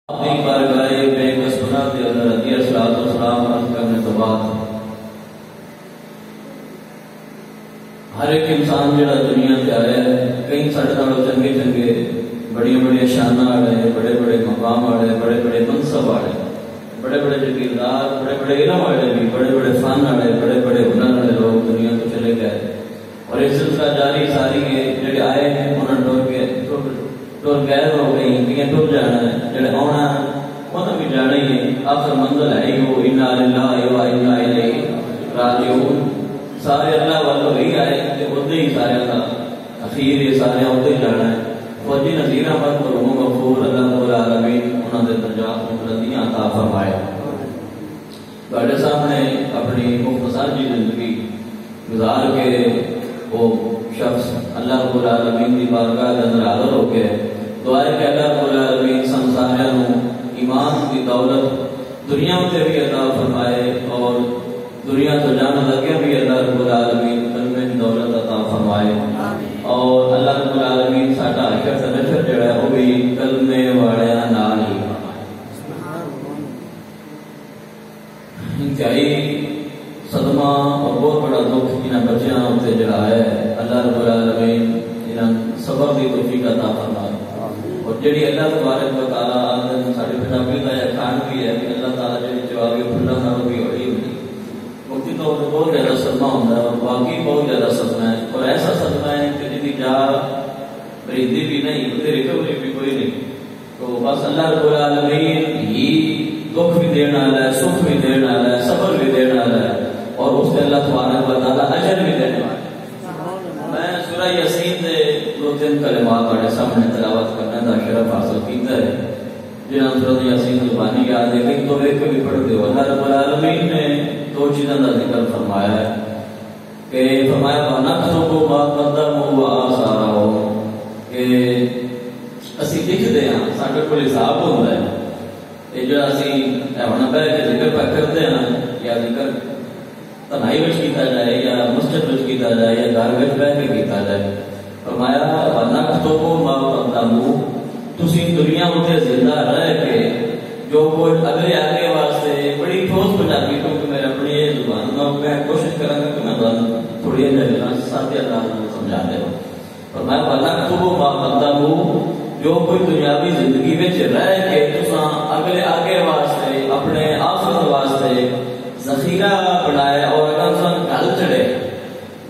اپنی بارگاہ بے کسبنا کے اندر علیہ الصلوۃ والسلام عرض کرنے کے بعد ہر ایک انسان جڑا دنیا سے آیا ہے کئی ساڈے نالوں چنگے چنگے بڑی بڑی شاناں والے بڑے بڑے مقام والے بڑے بڑے منصب والے بڑے بڑے جگیردار بڑے بڑے علم والے بھی بڑے بڑے فن والے بڑے بڑے ہنر والے لوگ دنیا کو چلے گئے اور یہ سلسلہ جاری ساری ہے جڑے آئے ہیں انہوں نے ٹور غیر ہو گئی کہ ٹر جانا ہے جڑے آنا انہوں بھی جانا ہی ہے آخر منزل ہے ہی وہ انا للہ و انا الیہ راجعون سارے اللہ والوں ہی آئے کہ ادھے ہی سارے اللہ اخیر یہ سارے ادھے جانا ہے فوجی نذیر احمد مرحوم غفور اللہ رب العالمین انہوں نے درجات بلندیاں عطا فرمائے بڑے سامنے اپنی مختصر جی زندگی گزار کے وہ شخص اللہ رب العالمین کی بارگاہ کے اندر حاضر ہو کے دعا ہے کہ اللہ رب العالمین سنساریاں ایمان کی دولت دنیا میں بھی عطا فرمائے اور دنیا تو جانا لگے بھی اللہ رب العالمین کلمے کی دولت عطا فرمائے اور اللہ رب العالمین ساڈا حشر تے نشر جڑا ہے وہ بھی کلمے والیاں نال ہی انتہائی صدمہ اور بہت بڑا دکھ انہاں بچیاں تے جڑا ہے اللہ رب العالمین انہاں صبر دی توفیق عطا فرمائے اور جڑی اللہ تبارک و تعالی ساڈے پنجابی دا احسان بھی ہے کہ اللہ تعالی جڑی جوابی پھلاں نال بھی ہوئی ہوئی مکتی تو بہت زیادہ صدمہ ہوتا ہے اور باقی بہت زیادہ صدمہ ہے اور ایسا صدمہ ہے کہ جی جا بریندی بھی نہیں ہوتی ریکوری بھی کوئی نہیں تو بس اللہ رب العالمین ہی دکھ بھی دینا ہے سکھ بھی دینا ہے صبر بھی دینا ہے اور اس سے اللہ تبارک و تعالی اجر بھی دینے والا ہے میں سورہ یاسین دے دو تین کلمات بڑے سامنے تلاوت کرنے کا شرف حاصل کیتا ہے جنہاں سورہ یاسین زبانی یاد ہے کہ تو ایک بھی پڑھ دیو اللہ رب العالمین نے دو چیزوں کا ذکر فرمایا ہے کہ فرمایا وَنَكْتُبُ مَا قَدَّمُوا وَآثَارَهُمْ کہ اسی لکھتے ہیں ساڈے کول حساب ہوتا ہے یہ جو اسی ہن بیٹھ کے ذکر پہ کرتے ہیں یا ذکر تنہائی وچ کیتا جائے یا مسجد وچ کیتا جائے یا گھر وچ بیٹھ کے کیتا جائے فرمایا وَنَكْتُبُ مَا قَدَّمُوا تسی دنیا تے زندہ رہ کے جو کچھ اگلے آگے واسطے بڑی ٹھوس پنجابی کیونکہ میرے اپنی زبان میں کوشش کروں گا کہ میں تھوڑی سادے انداز میں سمجھا دے اور میں وَنَكْتُبُ مَا قَدَّمُوا جو کوئی دنیاوی زندگی میں رہ کے تساں اگلے آگے واسطے اپنے آخرت واسطے ذخیرہ بنائے اور اگر تساں گل چڑھے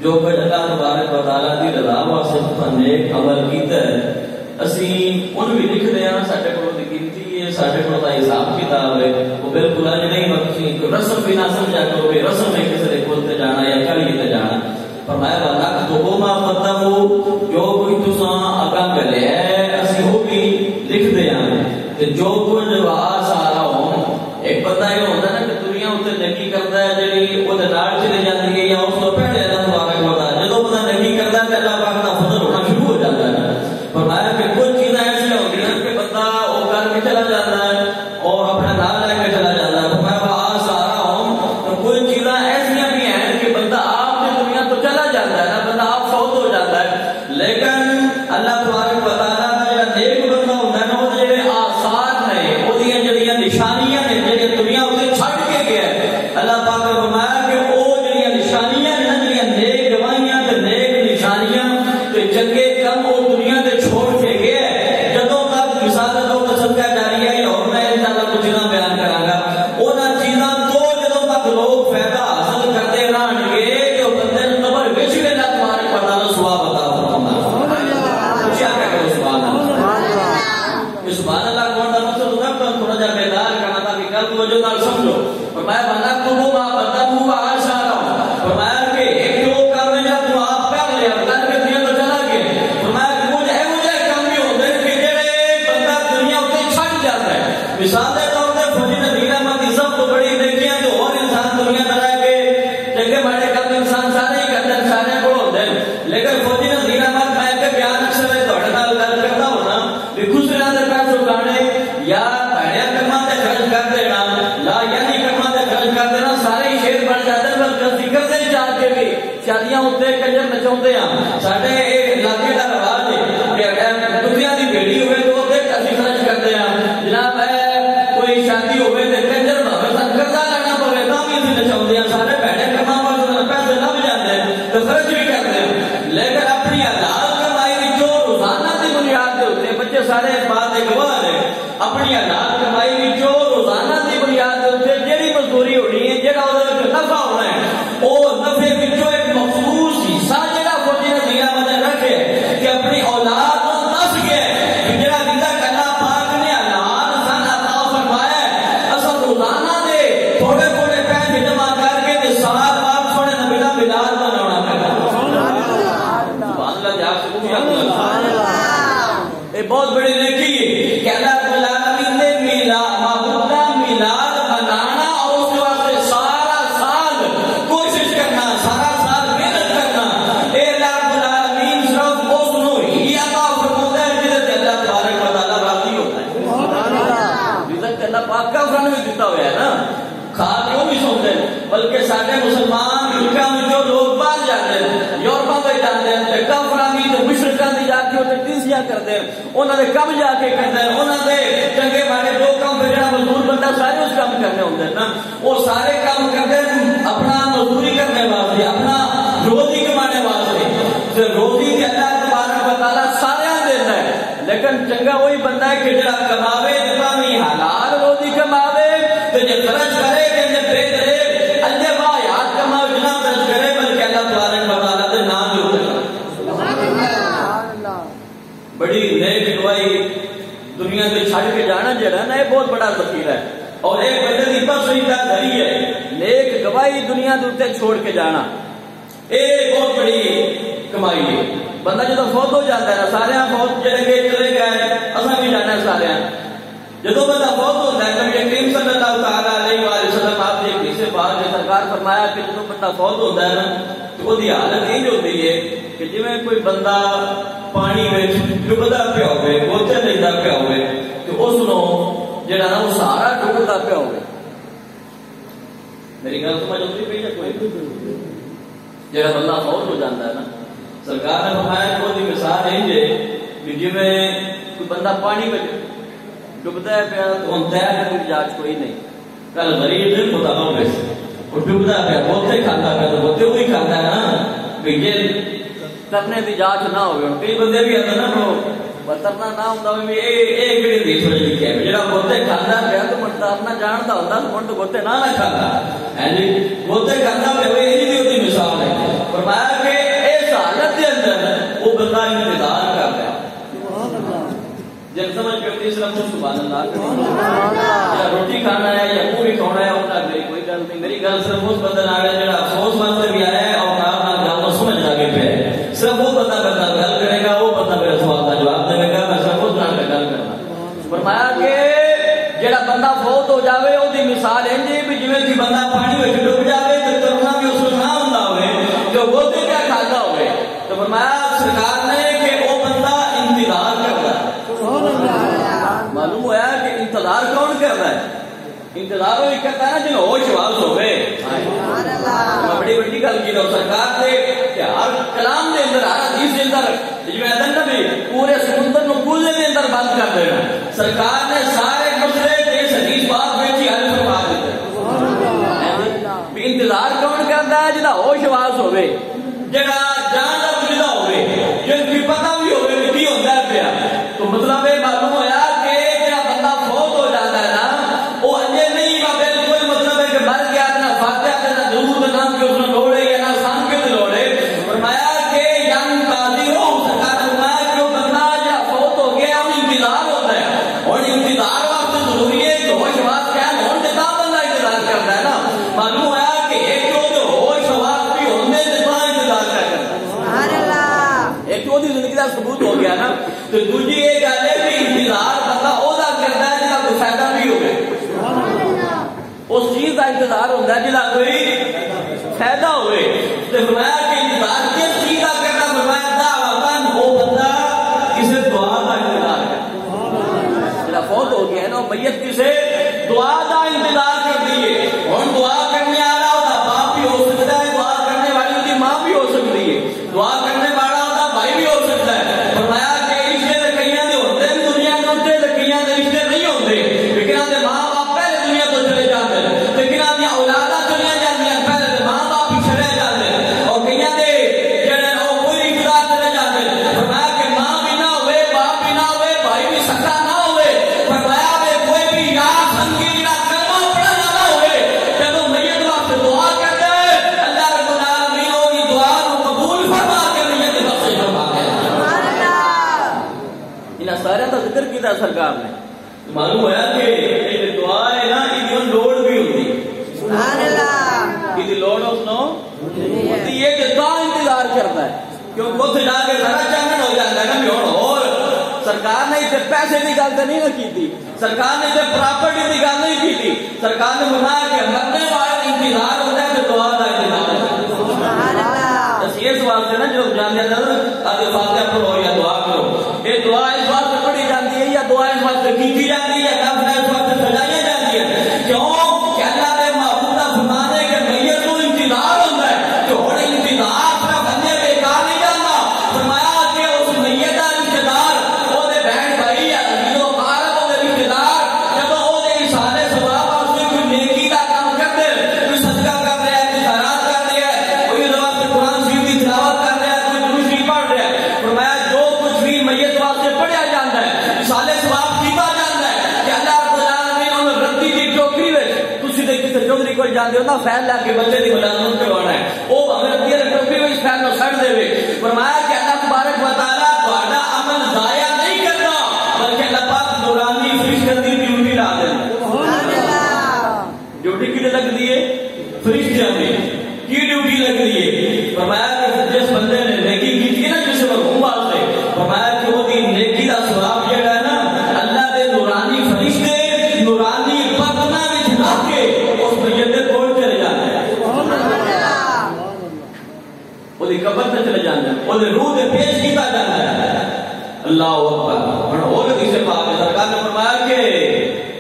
جو کچھ اللہ تبارک و تعالیٰ کی رضا واسطے تساں نیک عمل کیتا ہے اسی ان بھی لکھتے ہیں ساڈے کول دی گنتی ہے ساڈے کول دا حساب کتاب ہے وہ بالکل اج نہیں بلکہ رسم بھی نہ سمجھا کرو کہ رسم ہے کسی دے کول تے جانا یا کلی تے جانا فرمایا وَنَكْتُبُ مَا قَدَّمُوا جو کوئی تساں اگاں گلے ہے اسی وہ بھی لکھتے ہیں کہ جو کچھ آثار ہون ایک بندہ یہ ہوتا ہے نا کہ دنیا تے نیکی کردا ہے جڑی او دے نال چلی جاندی ہے یا اس تو پہلے اللہ تبارک و تعالی جدوں بندہ نیکی کردا ہے تے اللہ پاک دا فضل ہونا شروع ہو جاتا ہے فرمایا کہ کچھ چیزیں ایسی ہوتی ہیں کہ بندہ وہ کر کے چلا جاتا ہے اور اپنا نام لے کے چلا جاتا ہے فرمایا آثار ہون تو کچھ چیزیں ایسی بھی ہیں کہ بندہ آپ کی دنیا تو چلا جاتا ہے نا بندہ آپ فوت ہو جاتا ہے لیکن اللہ تبارک و تعالیٰ کا جڑا نیک بندہ ہوتا ہے نا وہ جڑے آثار نے وہ جڑیاں نشانیاں نے جڑی دنیا اسے چھڈ کے گیا ہے اللہ پاک نے فرمایا کہ وہ جڑیاں نشانیاں نے جڑیاں نیک گواہیاں تے نیک نشانیاں تے چنگے کم وہ دنیا تے چھوڑ کے گیا ہے جدوں تک مثال دو قسم کا جاری ہے اور میں انشاءاللہ کچھ نہ بیان کراں گا انہاں چیزاں تو جدوں تک لوگ فائدہ حاصل کرتے رہن گے کہ وہ بندے قبر وچ بھی اللہ تبارک و تعالی ثواب عطا فرماتا ہے کیا کہو سبحان اللہ کہ سبحان اللہ کون دا مقصد ہوتا ہے تھوڑا جا بیدار کرنا تاکہ کل توجہ نال سمجھو فرمایا وَنَكْتُبُ مَا قَدَّمُوا وَآثَارَهُم فرمایا کہ ایک جو کام ہے جب تو آپ کر لیا کر کے دنیا تو چلا گیا فرمایا کہ کچھ ایہو جہے کام بھی ہوندے کہ جڑے بندہ دنیا تے چھڈ جاتا ہے مثال دے طور تے فوجی نذیر احمد کی سب تو بڑی نیکیاں جو اور انسان دنیا میں رہ کے چنگے بڑے کام انسان سارے ہی کرتے ہیں سارے کو ہوندے لیکن فوجی نذیر احمد میں کہ بیان اکثر تہاڈے نال گل کرتا ہونا کہ دوسرے دے پیسے اٹھانے یا بھڑیا کماں تے خرچ کر دینا لا یعنی کماں تے خرچ کر دینا سارے ہی شیر بن جاتے ہیں بلکہ ذکر دے جا کے بھی شادیاں ہوتے کنجر نچاؤندے ہیں ساڈے علاقے دا رواج ہے کہ دنیا دی بیڑی ہوئے تو تے اسی خرچ کرتے ہیں جناب اپنی حلال کمائی وچوں روزانہ دی بنیاد تے جیڑی مزدوری ہونی ہے جیڑا اودے نفع ہونا ہے او نفع وچوں ایک مخصوص حصہ جیڑا فوجی نے دیا وجہ رکھے کہ اپنی اولاد کو دس گئے جیڑا دیتا کلا پاک نے حلال سن عطا فرمایا ہے اصل روزانہ دے تھوڑے تھوڑے پیسے جمع کر کے تے سال بعد سونے نبی دا ملاد بنانا پڑا سبحان اللہ جا سبحان اللہ یہ بہت بڑی نیکی ہے کہ اللہ رب العالمین نے میلاد محبوب کا میلاد بنانا اور اس کے واسطے سارا سال کوشش کرنا سارا سال محنت کرنا اے اللہ رب العالمین صرف اس نو ہی عطا فرماتا ہے جس سے اللہ تبارک و تعالی راضی ہوتا ہے سبحان اللہ رزق اللہ پاک کا فرمان میں دیتا ہوا ہے نا کھا کیوں بھی سوچتے ہیں بلکہ سارے مسلمان ملکوں میں جو لوگ باہر جاتے ہیں یورپا میں جاتے ہیں کافرانی تو مشرکان دی جا کے ہوتے تیسیاں کرتے ہیں انہوں نے کب جا کے کرتے ہیں انہوں نے چنگے مارے جو کام پہ جڑا مزدور بندہ سارے اس کام کرنے ہوتے ہیں نا وہ سارے کام کرتے ہیں اپنا مزدوری کرنے واسطے اپنا روزی کمانے واسطے روزی کی اللہ تبارک و تعالیٰ سارے دیتا ہے لیکن چنگا وہی بندہ ہے کہ جڑا کماوے جتنا نہیں حلال روزی کماوے تو جو خرچ کرے کہ جو بے کرے اللہ با یاد کماو جنا خرچ کرے بلکہ اللہ تبارک و تعالیٰ دے نام ضرور کرے بڑی نیک دعائی دنیا سے چھڑ کے جانا جڑا نا یہ بہت بڑا ذخیرہ ہے اور ایک بندے دی بس ہوئی دھری ہے نیک گواہی دنیا دے چھوڑ کے جانا یہ بہت بڑی کمائی ہے بندہ جدو فوت ہو جاتا ہے نا سارے فوت جڑے گئے چلے گئے اصل بھی جانا ہے سارے جدو بندہ فوت ہوتا ہے نبی کریم صلی اللہ تعالی علیہ وآلہ وسلم آپ نے کسی بار نے سرکار فرمایا کہ جدو بندہ فوت ہوتا ہے نا تو وہ دی حالت یہ ہوتی ہے کہ جی میں کوئی بندہ پانی میں ڈبدا پیا ہوئے گوتے لیتا پیا ہوئے تو اس نو جڑا نا وہ سارا ڈبدا پیا ہوئے میری گل سمجھ آتی پئی ہے کوئی جڑا بندہ فوت ہو جاتا ہے نا سرکار نے فرمایا کہ وہ دی مثال ہے کہ جی میں کوئی بندہ پانی میں ڈبدا ہے پیا تو ہم تیر کی جانچ کوئی نہیں کل مریض دل مطابق ویسے وہ ڈبدا پیا گوتے کھاتا پیا تو گوتے وہی کھاتا ہے نا کہ یہ ترنے کی جانچ نہ ہوگی کئی بندے بھی آتے نا ترنا نہ ہوتا یہ کہڑی دی تھوڑی لکھی ہے جہاں گوتے کھانا پیا تو من ترنا جانتا ہوتا تو من تو گوتے نہ کھاتا ہے جی گوتے کھانا پیا یہ بھی مثال ہے فرمایا کہ اس حالت کے اندر وہ بندہ انتظار کرتا ہے جب سمجھ کے ہوتی صرف سبحان اللہ یا روٹی کھانا ہے یا پوری کھانا ہے اپنا کوئی گل نہیں میری گل صرف اس بندے نال ہے جڑا افسوس واسطے بھی آیا ہے اور آپ جانا سمجھ لگے پہ صرف وہ بندہ میرے ساتھ گل کرے گا وہ بندہ میرے سوال کا جواب دے گا میں صرف اس نال گل کرنا فرمایا کہ جڑا بندہ فوت ہو جاوے او دی مثال ہے جی جویں کہ بندہ پانی وچ ڈوب جاوے تے ترنا بھی اس نوں نہ ہوندا ہوے جو گوتے کیا کھاتا ہوے تو فرمایا سرکار نے کہ او بندہ انتظار کرتا ہے معلوم ہوا کہ انتظار کون کر رہا ہے انتظار وہی کرتا ہے نا جن ہوش واس ہوئے بڑی بڑی گل کی سرکار نے کہ ہر کلام دے اندر ہر حدیث دے اندر جویں ادن نبی پورے سمندر نو کوزے دے اندر بند کر دینا سرکار نے سارے مسئلے اس حدیث پاک وچ ہی حل فرما دیتے انتظار کون کرتا ہے جدا ہوش واس ہوئے جڑا جان دا بجدا ہوئے جن کی پتہ بھی ہوئے کہ کی ہوندا ہے پیا تو مطلب یہ معلوم ہوا کہ جڑا بندہ فوت ہو جاتا ہے نا وہ اجے نہیں بالکل مطلب ہے کہ مر گیا نہ فاتحہ نہ درود نہ کہ اس نے لوڑے یا نہ سان کے لوڑے فرمایا کہ یم قاضی ہو سرکار فرمایا کہ وہ بندہ جڑا فوت ہو گیا وہ انتظار ہوتا ہے اور انتظار واسطے ضروری ہے کہ ہوش واس کیا ہون تے تا بندہ انتظار کرتا ہے نا معلوم ہوا کہ ایک تو ہوش واس بھی ہونے تے تا انتظار کرتا ہے سبحان اللہ ایک تو دی زندگی دا ثبوت ہو گیا نا تو دوسری یہ گل ہے کہ انتظار بندہ اودا کرتا ہے جہاں کوئی فائدہ بھی ہوگا اس چیز کا انتظار ہوتا ہے جہاں کوئی فائدہ ہوئے تو فرمایا کہ انتظار کس چیز کا کرنا فرمایا دعوتاً وہ بندہ کسی دعا کا انتظار کرتا جہاں فوت ہو گیا ہے نا میت کسی دعا کا انتظار کرتی ہے اور دعا کرنے والا ہوتا باپ بھی ہو سکتا ہے دعا کرنے والی ہوتی ماں بھی ہو سکتی ہے دعا کرنے والا ہوتا بھائی بھی ہو سکتا ہے فرمایا ماں باپ پہلے دنیا تو چلے جاتے ہیں لیکن آپ اولاداں چلے جاتی ہیں پہلے ماں باپ ہی چلے جاتے ہیں اور کئی جڑے وہ پوری اقتدار چلے جاتے ہیں فرمایا کہ ماں بھی نہ ہوئے باپ بھی نہ ہوئے بھائی بھی سکا نہ ہوئے فرمایا سبحان اللہ کی لوڑ اس نو یہ کہ تو انتظار کرتا ہے کیوں خود جا کے سارا چانن ہو جاتا ہے نا بھی اور سرکار نے اسے پیسے کی گل نہیں نہ کی تھی سرکار نے اسے پراپرٹی کی گل نہیں کی تھی سرکار نے بنایا کہ مرنے والے انتظار ہوتا ہے تو دعا کا انتظار ہوتا ہے سبحان اللہ بس یہ سوال سے نا جو جانتے ہیں آگے فاتحہ پڑھو یا دعا کرو یہ دعا اس وقت پڑھی جاتی ہے یا دعا اس وقت کی جاتی ہے یا اس وقت سجائی جاتی ہے کیوں کہ اللہ نے محبوب کا فرمانے کے میت کو انتظار ہوتا ہے کہ اور انتظار پر بندے بیکار نہیں جانا فرمایا کہ اس میت کا انتظار وہ دے بہن بھائی یا عزیز و قارب وہ دے انتظار جب وہ دے اشارے ثواب اور اس کوئی نیکی کا کام کرتے کوئی صدقہ کر رہا ہے کوئی خیرات کر رہا ہے کوئی واسطے قرآن شریف کی تلاوت کر رہا ہے کوئی درود شریف پڑھ رہا ہے فرمایا جو کچھ بھی میت واسطے پڑھیا جاتا ہے اشارے ثواب کیتا جاتا ہے کہ اللہ رب العالمین انہوں رتی کی ٹوکری میں تسی دے کسے چودھری کو جاندے ہو نا فیل لا کے بچے دی ملازمت کروانا ہے وہ ہمیں رتی کی ٹوکری میں اس فیل کو سڑ دے فرمایا کہ اللہ تبارک و تعالیٰ تہاڈا عمل ضائع نہیں کرتا بلکہ اللہ پاک نورانی فرشتوں دی ڈیوٹی لا دینا سبحان اللہ ڈیوٹی کی لگتی ہے فرشتوں دی کی ڈیوٹی لگ رہی ہے فرمایا کہ جس بندے نے نیکی کی تھی نا جسے مرحوم واسطے فرمایا کہ وہ دی نیکی دا ثواب جڑا ہے نا اللہ دے نورانی فرشتے نورانی پتنا وچ رکھ کے اس میت دے کول چلے جاتے ہیں سبحان اللہ وہ دی قبر تے چلے جاتے ہیں وہ دے روح دے پیش کیتا جاتا ہے اللہ اکبر اور حدیث پاک میں سرکار نے فرمایا کہ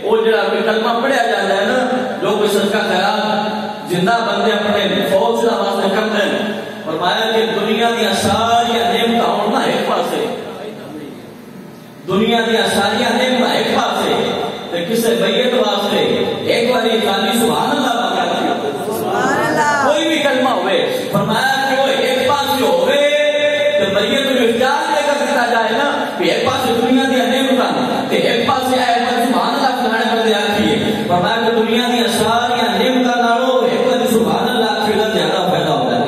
وہ جڑا کوئی کلمہ پڑھیا جاتا ہے نا جو کوئی صدقہ خیرات زندہ بندے اپنے فوج کا واسطے کرتے ہیں فرمایا کہ دنیا دیا ساری نعمت ہونا ایک پاسے دنیا دیا ساری نعمت ایک پاسے تے کسے میت واسطے ایک باری خالی سبحان اللہ پڑھنا سبحان اللہ کوئی بھی کلمہ ہوئے فرمایا کہ وہ ایک پاسے ہوئے تے میت کو اختیار لے کر دیتا جائے نا کہ ایک پاسے دنیا دیا نعمت تے ایک پاسے آئے پر سبحان اللہ کھلانے کر دیا کیے فرمایا کہ دنیا دیا ساری نعمت نالو سبحان اللہ فیضا زیادہ پیدا ہوتا ہے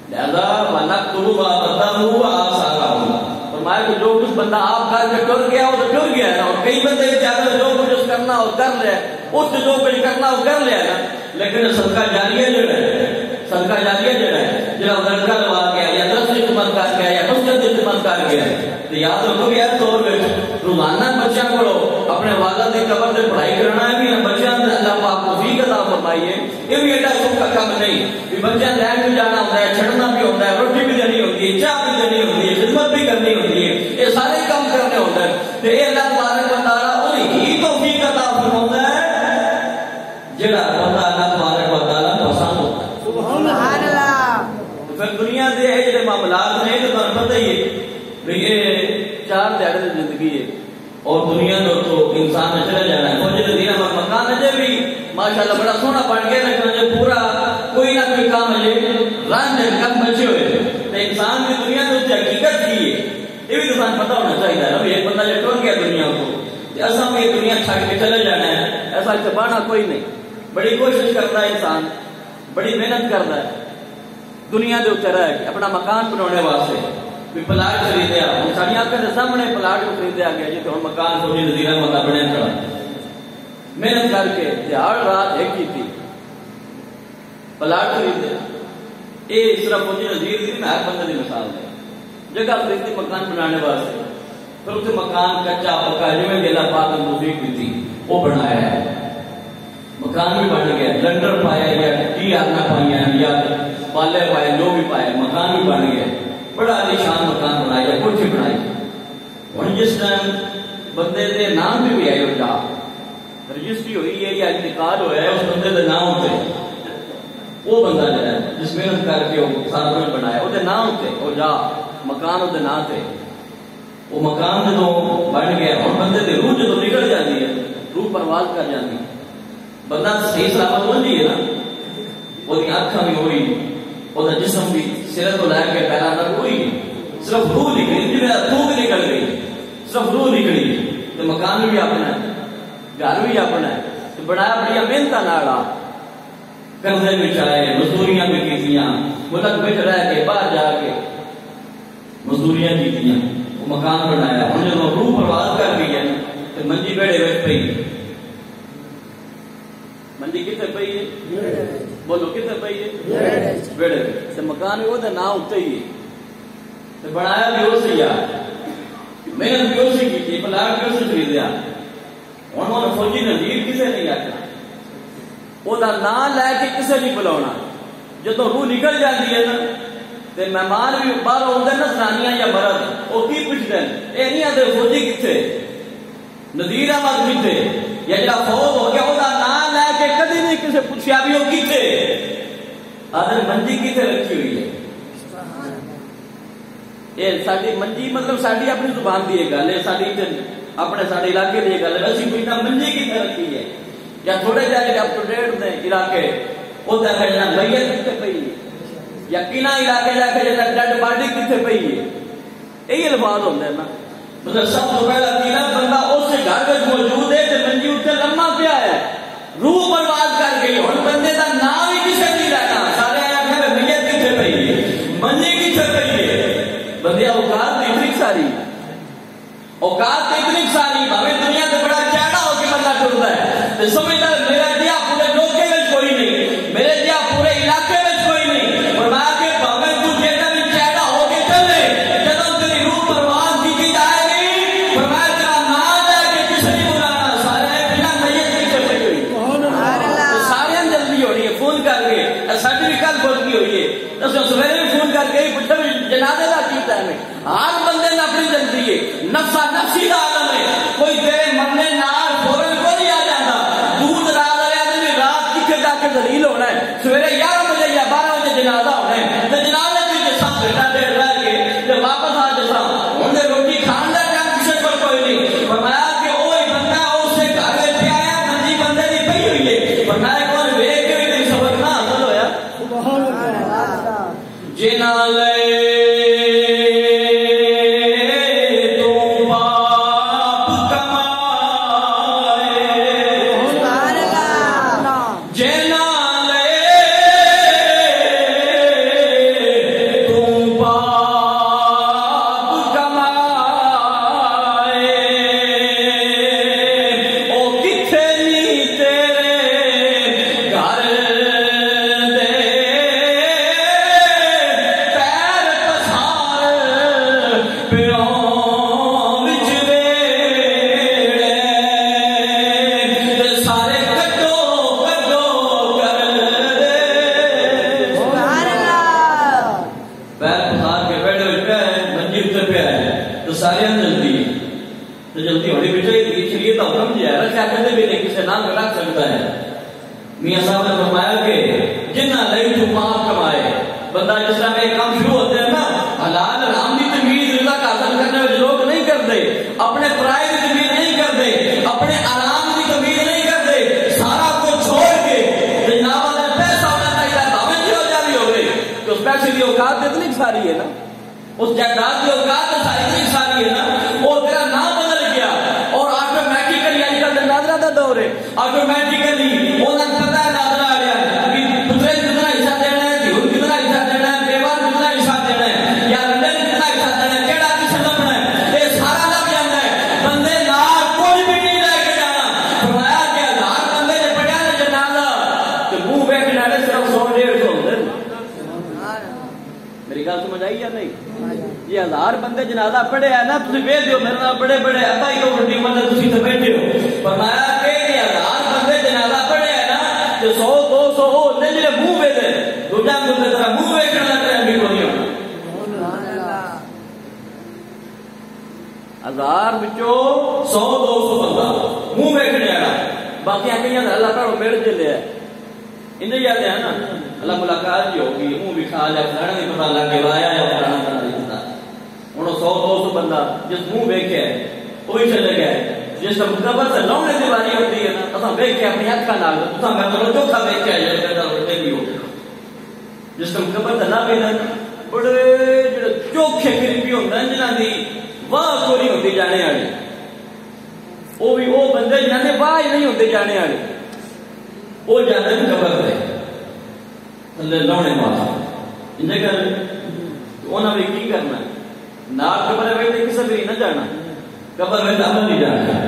لہذا وَنَكْتُبُ مَا قَدَّمُوا وَآثَارَهُمْ فرمایا کہ جو کچھ بندہ آپ کر کے ٹر گیا وہ تو ٹر گیا ہے اور کئی بندے چاہتے جو کچھ کرنا ہو کر لے اس سے جو کچھ کرنا ہو کر لیا نا لیکن صدقہ جاریہ جڑا ہے صدقہ جاریہ جڑا ہے جڑا لڑکا لوا گیا یا درس خدمت کر گیا یا مسجد کی خدمت کر گیا تو یاد رکھو کہ ہر طور پہ روزانہ بچوں کو اپنے والد کی قبر سے پڑھائی کرنا ہے بھی بچوں سے اللہ پاک توفیق عطا فرمائیے یہ بھی ایڈا سوکھ کا کام نہیں کہ بچہ لین بھی جانا ہوتا ہے چھڑنا بھی ہوتا ہے روٹی بھی دینی ہوتی ہے چاہ بھی دینی ہوتی ہے خدمت بھی کرنی ہوتی ہے یہ سارے کام کرنے ہوتے ہیں تو یہ اللہ تبارک و تعالیٰ انہی توفیق عطا فرماتا ہے جڑا بندہ اللہ تبارک و تعالیٰ پسند ہوتا ہے سبحان اللہ پھر دنیا دے جڑے معاملات نے تو تمہیں پتہ ہی ہے کہ یہ 4 دیہڑے کی زندگی ہے اور دنیا تو انسان نے چلے جانا ہے فوجی نے دینا مکان اجے بھی ماشاءاللہ بڑا سونا بن گیا لیکن اجے پورا کوئی نہ کوئی کام اجے رن دے کم بچے ہوئے تو انسان کی دنیا تو حقیقت کی ہے یہ بھی تو پتہ ہونا چاہیے نا ایک بندہ جب ٹر گیا دنیا کو ایسا میں یہ دنیا چھڑ کے چلے جانا ہے ایسا چھپانا کوئی نہیں بڑی کوشش کرتا ہے انسان بڑی محنت کرتا ہے دنیا دے اتر رہ کے اپنا مکان بنانے واسطے بھی پلاٹ خریدیا ہوں ساری آنکھوں کے سامنے پلاٹ کو خریدیا گیا جی تو مکان کو نظیرہ مکہ بنے کھڑا محنت کر کے دیہڑ رات ایک کی تھی پلاٹ خریدیا یہ صرف فوجی نظیر تھی میں ہر بندے کی مثال ہے جگہ خریدی مکان بنانے واسطے پھر اسے مکان کچا پکا جو میں اللہ پاک نے توفیق دی تھی وہ بنایا ہے مکان بھی بن گیا لنڈر پایا یا ٹی آرنا پایا یا پالے پائے جو بھی پائے مکان بھی بن گیا بڑا عالیشان مکان بنایا کوٹھی بنائی اور جس ٹائم بندے دے نام بھی آئے ہو جا رجسٹری ہوئی ہے یا انتقال ہوا ہے اس بندے دے نام ہوتے وہ بندہ جو ہے جس محنت کر کے وہ سارا کچھ بنایا وہ نام ہوتے وہ جا مکان وہ نام تھے وہ مکان جدو بن گیا اور بندے دے روح جدو نکل جاتی ہے روح پرواز کر جاتی ہے بندہ صحیح سلامت ہو جی ہے نا وہ اکھاں بھی ہوئی وہ جسم بھی سر تو لے کے پیرا تک ہوئی صرف روح نکلی جی میرا روح بھی نکل گئی صرف روح نکلی تو مکان بھی اپنا ہے گھر بھی اپنا ہے تو بڑا بڑی محنت ناڑا قرضے بھی چائے مزدوریاں بھی کیتیاں ملک میں رہ کے باہر جا کے مزدوریاں کیتیاں وہ مکان بنایا ہوں جب روح پرواز کر گئی ہے تو منجی بیڑے بیٹھ پئی منجی کتنے پئی ہے؟ بولو کتنے پئی ہے؟ ویڑے تے مکان بھی وہ تے نام اتنے ہی ہے تے بنایا بھی وہ سی یار محنت بھی اسی کی تھی پلاٹ بھی اسی خریدیا انہوں نے فوجی نظیر کسے نہیں آکھنا وہ دا نام لے کے کسے نہیں بلاونا جدو روح نکل جاتی ہے نا تے مہمان بھی باہر ہوندے نا زنانیاں یا مرد وہ کی پوچھتے ہیں اے نہیں آتے فوجی کتنے نذیر احمد کتنے یا جڑا فوت ہو گیا وہ دا نام لے کے کدی نہیں کسے پوچھیا بھی وہ کتنے آدھر منجی کتنے رکھی ہوئی ہے یہ ساری منجی مطلب ساری اپنی زبان دی گل ہے ساری اپنے سارے علاقے دی گل ہے اسی پوچھنا منجی کتنے رکھی ہے یا تھوڑے جائے اپ ٹو ڈیٹ نے علاقے وہ دیکھا جانا میت کتنے پئی ہے یا کنا علاقے جا کے جانا ڈیڈ باڈی کتنے پئی ہے یہی الفاظ ہوندے ہیں نا مطلب سب تو پہلا تینا بندہ اس گھر میں موجود ہے تے منجی اتنے لمحہ پیا ہے روح برباد کر گئی ہن بندے دا نام ہی کسے نہیں لینا سارے آکھے میت کتنے پئی ہے منجی کتنے پئی ہے بندے اوقات اتنی ساری اوقات اتنی ساری بھاوے دنیا سے بڑا چہرہ ہو کے بندہ ٹرتا ہے تے سمجھدا میرا جیا پورے لوکے وچ کوئی نہیں میرے جیا پورے علاقے وچ کوئی نہیں فرمایا کہ بھاوے تو جیڑا بھی چہرہ ہو کے چلے جدوں تیری روح پرواز کی جائے گی فرمایا تیرا نام لے کے کسے نہیں بلانا سارے بنا میت پیچھے پئی ہوئی سبحان اللہ سارے جلدی ہونی ہے فون کر کے ساڈی بھی کل فوت کی ہوئی ہے تو سویرے بھی فون کر کے پوچھا جنازے کا کی ٹائم ہے ہر بندے نے اپنی زندگی ہے نفسا نفسی کا عالم ہے کوئی تیرے مرنے نال فوراً کو نہیں آ جاتا دودھ رات والے آدمی رات کتنے جا کے دلیل ہونا ہے سویرے 11 بجے یا 12 بجے جنازہ ہونا ہے تو جنازے کی سب بیٹا دیر رہ کے جب واپس آ جسا انہیں روٹی کھان کا ٹائم کسی پر کوئی نہیں فرمایا کہ وہی بندہ اسے گھر میں پیا ہے منجی بندے کی پئی ہوئی ہے فرمایا کون ویک کے بھی تیری سبق نہ حاصل ہویا جنا لے میاں صاحب نے فرمایا کہ جنہ لئی تو پاپ کمائے بندہ جس طرح میں کام شروع ہوتے ہیں نا حلال حرام کی تمیز رضا کا حاصل کرنے والے لوگ نہیں کرتے اپنے پرائے کی تمیز نہیں کرتے اپنے آرام کی تمیز نہیں کرتے سارا کچھ چھوڑ کے جناب نے پیسہ ہونا چاہیے بھاوے جو جاری ہو گئی تو اس پیسے کی اوقات اتنی ساری ہے نا اس جائیداد کی اوقات اتنی ساری ہے نا وہ تیرا نام بدل گیا اور آٹومیٹیکلی آج کل ناظرہ کا دور ہے آٹومیٹیکلی وہ نہ پتا ہے ناظرہ آ رہا ہے کہ پترے کتنا حصہ دینا ہے دیور کتنا حصہ دینا ہے بیوار کتنا حصہ دینا ہے یا رنڈے کتنا حصہ دینا ہے کیڑا کسے لبنا ہے یہ سارا لگ جاتا ہے بندے نال کوئی بھی نہیں لے کے جانا فرمایا کہ 1000 بندے نے پڑھیا نا جنازہ تو منہ ویکھنے والے صرف 100-150 ہوندے میری گل سمجھ آئی یا نہیں یہ 1000 بندے جنازہ پڑھے ہے نا تسی ویکھ دیو میرے نال بڑے بڑے اتا ہی تو بڑی مدد تسی تے بیٹھے ہو فرمایا کہ یہ 1000 بندے جنازہ پڑھے ہے نا تے 100-200 ہو نے جڑے منہ ویکھ دے دوجا بندے طرح منہ ویکھن دا ٹائم بھی کوئی نہیں سبحان اللہ 1000 وچوں 100-200 بندہ منہ ویکھنے والا باقی کئی اللہ تعالی مل جلے ہے انہیں یاد ہے نا اللہ ملاقات جی ہوگی منہ بھی کھا لیا کھانا نہیں پتا لگ گیا آیا یا پرانا پتا نہیں پتا ہوں 100-200 بندہ جس منہ ویکھے وہی چلے گئے جس کا قبر سے لونے کی باری ہوتی ہے نا اصل ویکھے اپنی اکھاں نال تساں میں تو چوکھا ویکھے ہے جس کا قبر سے نہ بھی بڑے جڑے چوکھے گریبی ہوندے ہیں جنہاں دی واہ کوئی ہوتی جانے والی وہ بھی وہ بندے جنہاں دی واہ ہی نہیں ہوتی جانے والی وہ جاتے ہیں قبر پہ تھلے لونے واسطے انہیں کر انہاں بھی کی کرنا نال قبر میں کسی بھی نہ جانا قبر میں عمل نہیں جانا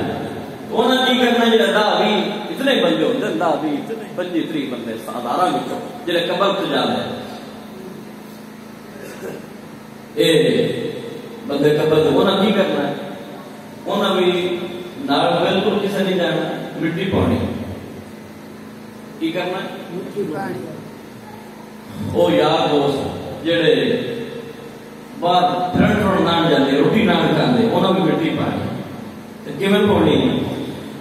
انہاں کی کرنا جڑا دا بھی اتنے اتنے بندے ہوتے ہیں 25-30 بندے ہزاراں وچوں جڑے قبر تے جاندے اے بندے قبر تے انہاں کی کرنا ہے انہاں بھی نال بالکل کسے نہیں جانا مٹی پانی کی کرنا مٹی پانی او یار دوست جڑے باہر پھرن نہ جاندے روٹی نہ کھاندے انہاں بھی مٹی پانی تے کیویں پانی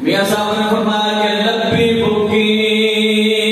میاں صاحب نے فرمایا کہ لبی بھوکی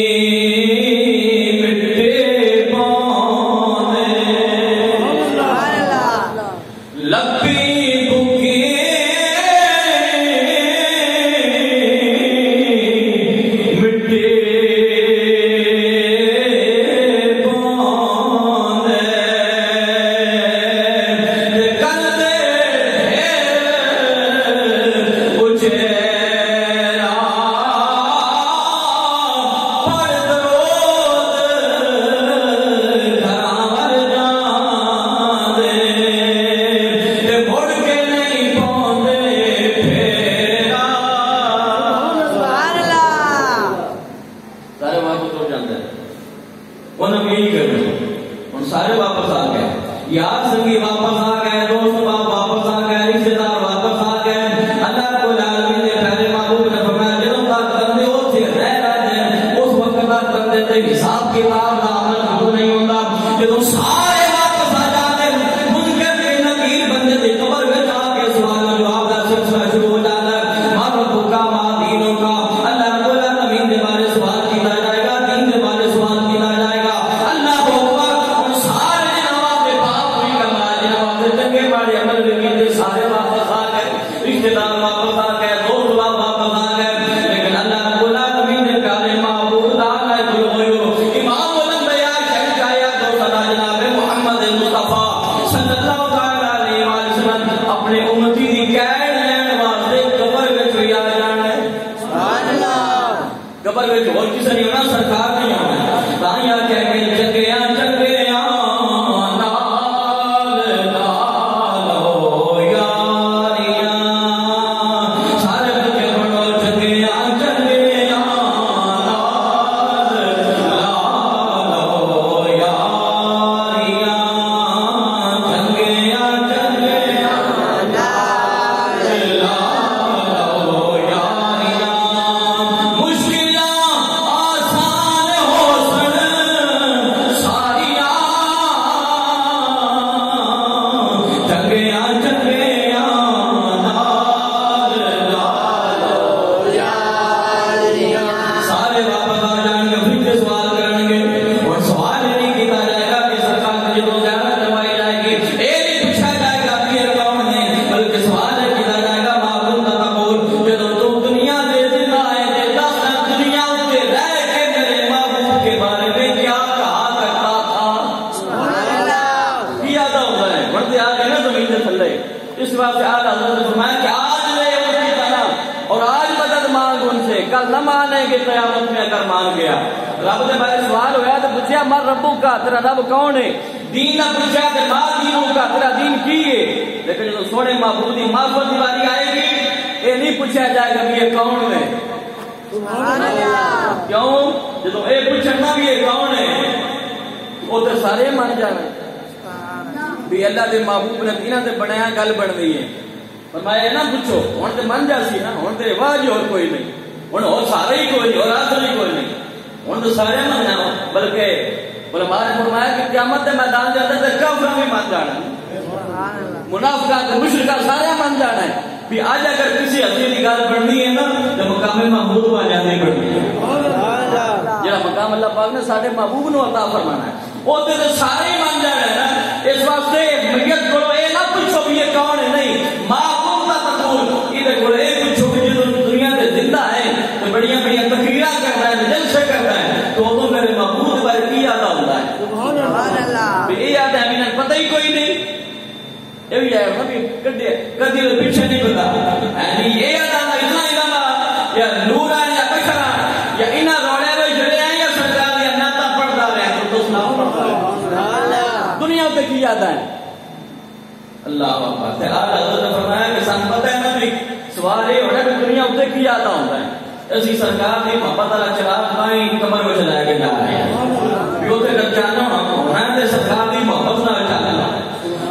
اسی سرکار دی محبت والا چراغ مائیں کمر میں چلایا کے جا رہے ہیں بھی اتنے کر جانا ہونا ہے سرکار دی محبت نہ چلانا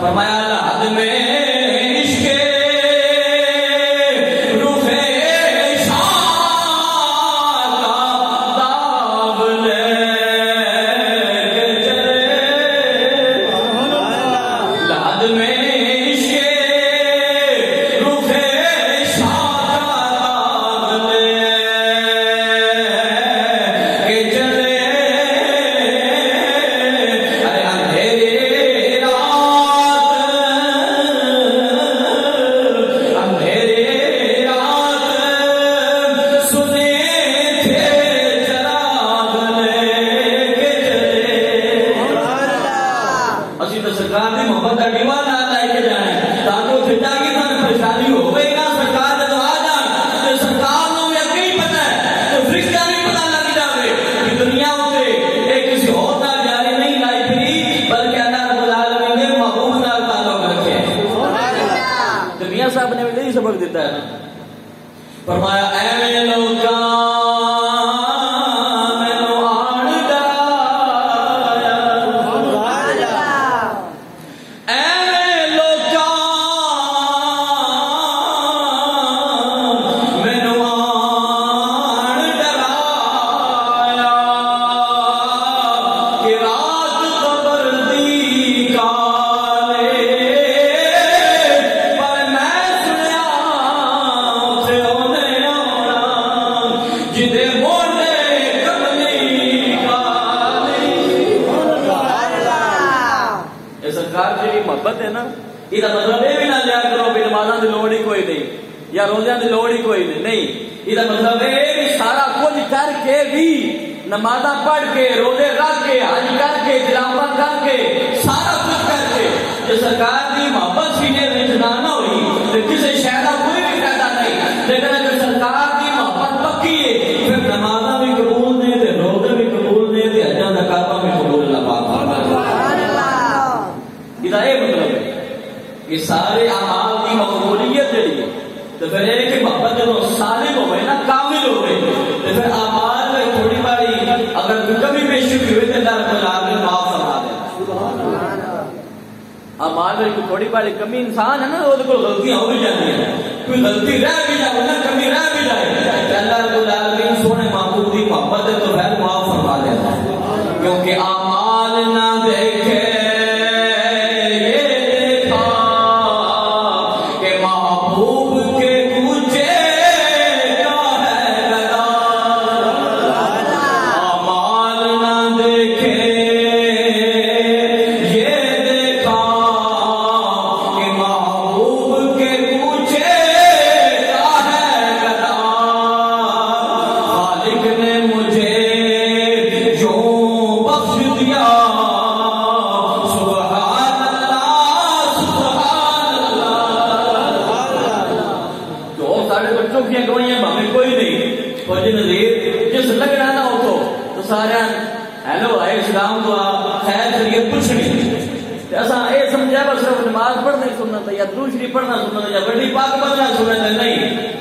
فرمایا لحد میں سبق دیتا ہے فرمایا اے لوکاں یا روزیاں دی لوڑ ہی کوئی نہیں یہ مطلب ہے کہ سارا کچھ کر کے بھی نمازاں پڑھ کے روزے رکھ کے حج کر کے تلاوت کر کے سارا کچھ کر کے یہ سرکار دی محبت سینے میں نہ ہوئی تو کسی شے دا کوئی بھی فائدہ نہیں لیکن اگر سرکار دی محبت پکی ہے پھر نمازاں بھی قبول نے تے روزے بھی قبول نے تے حجاں دا کعبہ بھی قبول اللہ پاک سبحان اللہ یہ مطلب ہے کہ سارے اعمال دی مقبولیت جڑی ہے تو پھر یہ کہ محبت جب سالم ہوئے نا کامل ہوئے تو پھر اعمال میں تھوڑی باری اگر کمی پیشی ہوئے تو اللہ رب العالمین معاف فرما دے اعمال میں تھوڑی باری کمی انسان ہے نا وہ تو غلطیاں ہو بھی جاتی ہیں کوئی غلطی رہ بھی جائے نا کمی رہ بھی جائے کہ اللہ رب العالمین سونے محبوب دی محبت ہے تو پھر معاف فرما دیتا کیونکہ اعمال نہ دیکھے یا دوسری پڑھنا سننا یا بڑی پاک پڑھنا سننا نہیں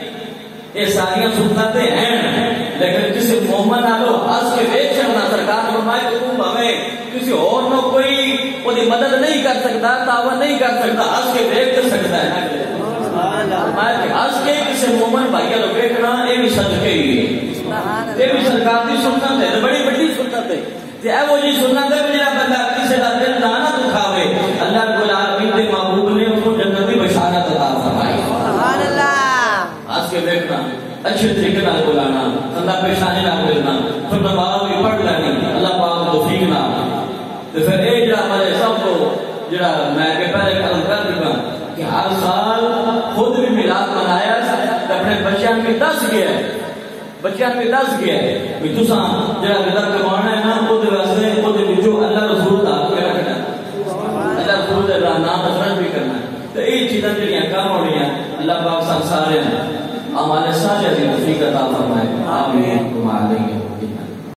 یہ ساری سنتیں ہیں لیکن کسی مومن آلو ہنس کے دیکھ سکنا سرکار فرمائے کہ تم ہمیں کسی اور نو کوئی وہ مدد نہیں کر سکتا تعاون نہیں کر سکتا ہنس کے دیکھ سکتا ہے ہنس کے کسی مومن بھائی کو دیکھنا یہ بھی صدقے ہی ہے یہ بھی سرکار کی سنت ہے بڑی بڑی سنت ہے وہ جی سنت ہے جہاں بندہ کسی کا دل نہ دکھاوے اللہ رب العالمین کے محبوب نے اس کو جنت کی بشارت عطا فرمائی سبحان اللہ ہنس کے دیکھنا اچھے طریقے نال بلانا اللہ پیشانی نہ بولنا پھر نماز بھی پڑھ لینی اللہ پاک توفیق نہ تو پھر یہ جڑا ہمارے سب کو جڑا میں کہ پہلے کلام کر دیا کہ ہر سال خود بھی میلاد منایا اپنے بچیاں بھی دس گیا ہے بچیاں بھی دس گیا ہے کہ تساں جڑا رضا کمانا ہے نا وہ واسطے وہ جو اللہ رسول دا کے رکھنا اللہ رسول دا نام مسرت بھی کرنا تو یہ چیزاں جڑیاں کام ہونی ہیں اللہ پاک سب سارے ہمارے سارے توفیق عطا فرمائے آمین و علیہ